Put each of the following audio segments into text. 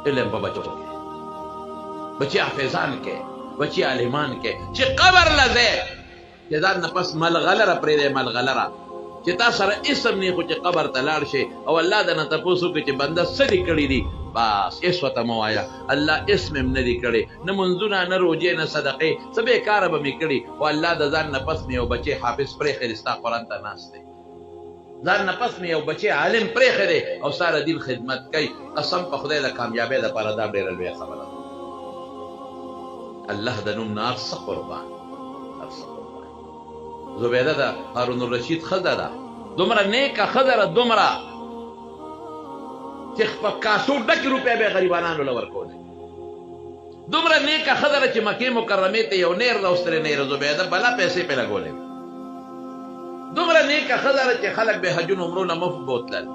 علم په بچو کې بچي حافظان کې بچي عالمان کې چې قبر لځه چې ځان نه پس ملغلره پرې دی ملغلره چې تا سره اسم نه خو چې قبر ته لاړ شي او الله د نه تپوسو کې چې بنده څه دي کړي دي بس اس وته مو وایا الله اسم هم نه دي کړي نه منځونه نه روجې نه صدقې څه بېکاره به مې کړي او الله د ځان نه پس مې یو بچی حافظ پرېښی دی ستا قرآن ته ناست دی ځان نه پس مې یو بچی عالم پرېښی دی او ستا د دین خدمت کوي قسم په خدای د کامیابۍ دپاره دا ډېره لویه خبره ده الله د نوم نه هر څه قربان هر څه قربان زبیده ده هارون الرشید ښځه ده دومره نیکه ښځه ده دومره چې په کاسو ډکې روپۍ به یې غریبانانو له ورکولې دومره نیکه ښځه ده چې مکې مکرمې ته یو نیر راوستلی نیر زبیده بلا پیسې پې لګولې دومره نیکه ښځه ده چې خلک به حجونو عمرو نه مفت بوتلل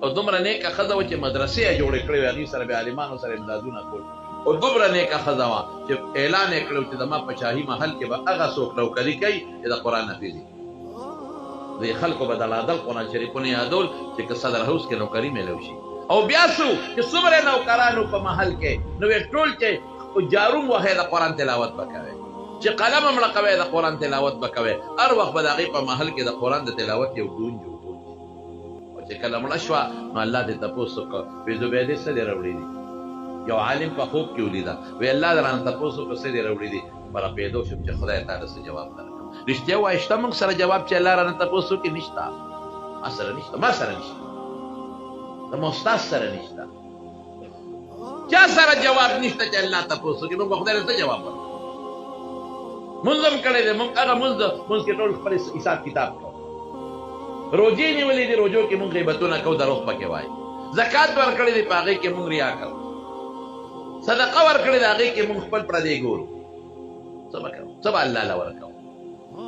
او دومره نیکه ښځه وه چې مدرسې یې جوړې کړې وې هغې سره به عالمانو سره امدادونه کول او دومره نیکه ښځه وه چې اعلان یې کړی چې زما په شاهي محل کې به هغه څوک نوکري کوي چې د قرآن حافظ وي دې خلکو به دلادل قرآن شریفونه یادول چې که صدر هوس کې نوکري میلو شي او بیا څو چې څومره نوکرانو په محل کې نو یې ټول چې جاروم وهئ د قرآن تلاوت به کوئ چې قلم هم مړه د قرآن تلاوت به کوئ هر وخت به د هغې په محل کې د قرآن د تلاوت یو ګونج او چې کله مړه شوه نو الله دې تپوس وکړه وایي زبیدې څه دې راوړي دي یو عالم په خوب کې ولیده وایي الله دې رانه تپوس وکړه څه دې راوړي دي برپېدو شم چې خدای تا ته څه جواب درکړم رښتیا وایه شته موږ سره جواب چې الله رانه تپوس وکړي نشته ما سره نشته ما سره نشته د ما استاد سره نشته چا سره جواب نشته چې الله تپوس وکړي موږ به خدای ته څه جواب ورکړو مونځ هم کړی دی مونږ هغه مونځ کې ټول خپل حساب کتاب کوو روجې نیولې دي روجو کې مونږ غیبتونه کوو دروغ پکې وایي زکات ورکړی دی په هغې کې مونږ ریا کوو صدقه ورکړې ده هغې کې مونږ خپل پردی ګورو څه به کوو څه به الله له ورکوو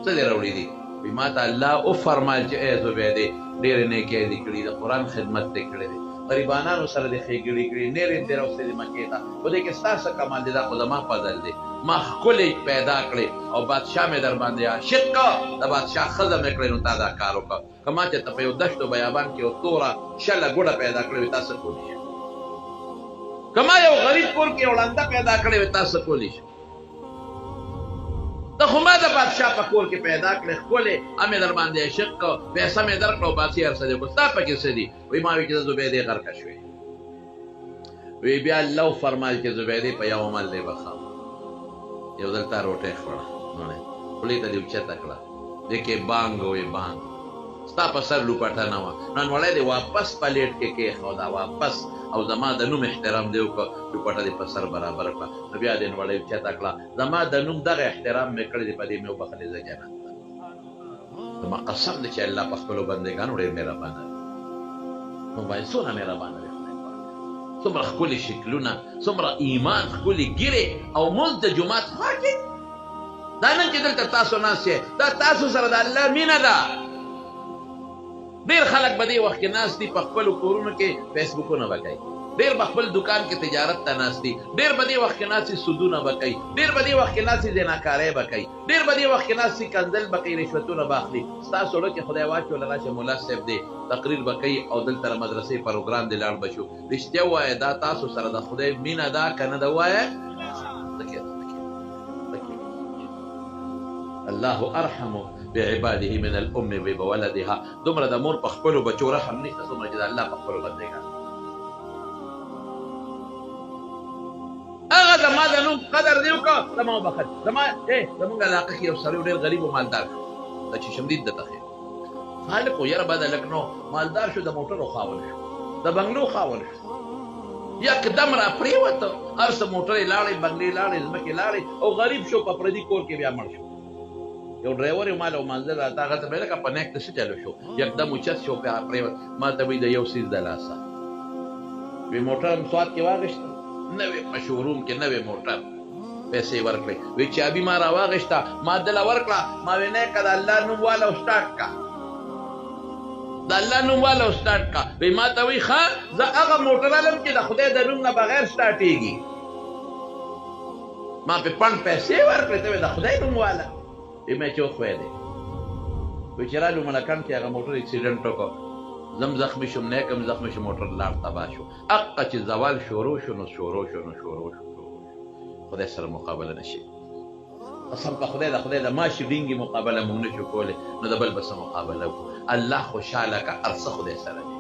څه دې راوړي دي وایي ما ته الله وفرمایل چې ای زبیدې ډېرې نیکۍ دې کړي د قرآن خدمت دې کړی دی غریبانانو سره دې ښېګړې کړي نېرې دې راوستې مکې ته په دې کې ستا څه کمال دی دا خو زما فضل دی ما ښکلې پیدا کړې او بادشاه مې در باندې عاشق که د بادشاه ښځه مې کړې نو تا دا کار وکړه که ما چې ته په یو دشت و بیابان کې یو توره شله ګوډه پیدا کړې وي تا څه کولی شي که ما یو غریب کور کې یو ړنده پیدا کړې وي تا څه کولی شي ته خو ما د بادشاه په کور کې پیدا کړې ښکلې امې در باندې عاشق که پیسه مې در کړه او باسي هر څه دی خو ستا پکې څه دي وایي ما وایي چې د زبیدې غرقه شوې وی بیا الله فرمایل چې زبیدې په یو عمل دی بخا یو دلته روټۍ خوړه خولې ته دې اوچته کړه دې کې بانګ وې بانګ ستا په سر لوپټه نه وه ننوړی دې واپس پلیټ کې کېښوده واپس او زما د نوم احترام دې وکړه لوپټه دې په سر برابر کړه نو بیا دې نوړی اوچته کړه زما د نوم دغه احترام مې کړی دی په دې مې وبخلې زه جنت ته زما قسم دی چې الله په خپلو بندګانو ډېر مهربانه دی نو باید څونه مهربانه دی څومره ښکلي شکلونه څومره ایمان ښکلي ګیرې او مونځ د جومات خوا کې دا نن چې دلته تاسو ناست یې دا تاسو سره د الله مینه ده ډېر خلک به دې وخت کې ناست دي په خپلو کورونو کې فیسبوکونه به کوي ډېر به خپل دکان کې تجارت ته ناست دي ډېر به دې وخت کې ناست سودونه به کوي ډېر به دې وخت کې ناست زناکارۍ به کوي ډېر به دې وخت کې ناست کنځل به کوي رشوتونه به اخلي ستاسو زړه کې خدای واچوله راشه ملا صاحب دی تقریر به کوي او دلته د مدرسې پروګرام دې لاړ به شو رښتیا ووایه دا تاسو سره د خدای مینه ده که نه ده ووایه الله ارحم بعباده من الام بولدها دومره د مور په خپلو بچو رحم نشته څومره چې د الله په خپلو بندګانو هغه زما د نوم قدر دې وکړه زما وبخل زما زمونږ علاقه کې یو سړی ډېر غریب او مالدار د چشمدید د تخې خالق و یاره بعد لک نو مالدار شو د موټرو خاوند شو د بنګلو خاوند شو یکدم را پرېوته هر څه موټرې لاړې بنګلې لاړې ځمکې لاړې او غریب شو په پردي کور کې بیا مړ شو یو ډرایور یې مال او منزل راته هغه ته به لکه په نیک ته څه چلو شو یکدم اوچت شو بیا پرېوت ما ته وایي د یو څیز د لاسه وی موټر هم سوات کې واغېسته نوې په شوروم کې نوې موټر پیسې ورکړې وی چابي ما را واغېسته ما دله ورکړه ما وی نه که د الله نوم واله او سټارټ کا د الله نوم واله او سټارټ کا وی ما ته وی ښه زه هغه موټر علم چې د خدای د نوم نه بغیر سټارټېږي ما پې پڼ پیسې ورکړې ته وی د خدای نوم واله وی مې چې وخوی دی وی چې رالو ملکان کې هغه موټر اکسیډنټ وکړ زم زخمی شم نیکم زخمی شم موټر لاړ تباه شو اقا چې زوال شروع شو نو شروع شو خدای سره مقابله نشي قسم په خدای د ماشي ډینګي مقابله مونږ نشو کولی نو د بل بس مقابله وکړو الله خوشاله کا ارڅه خدای سره دی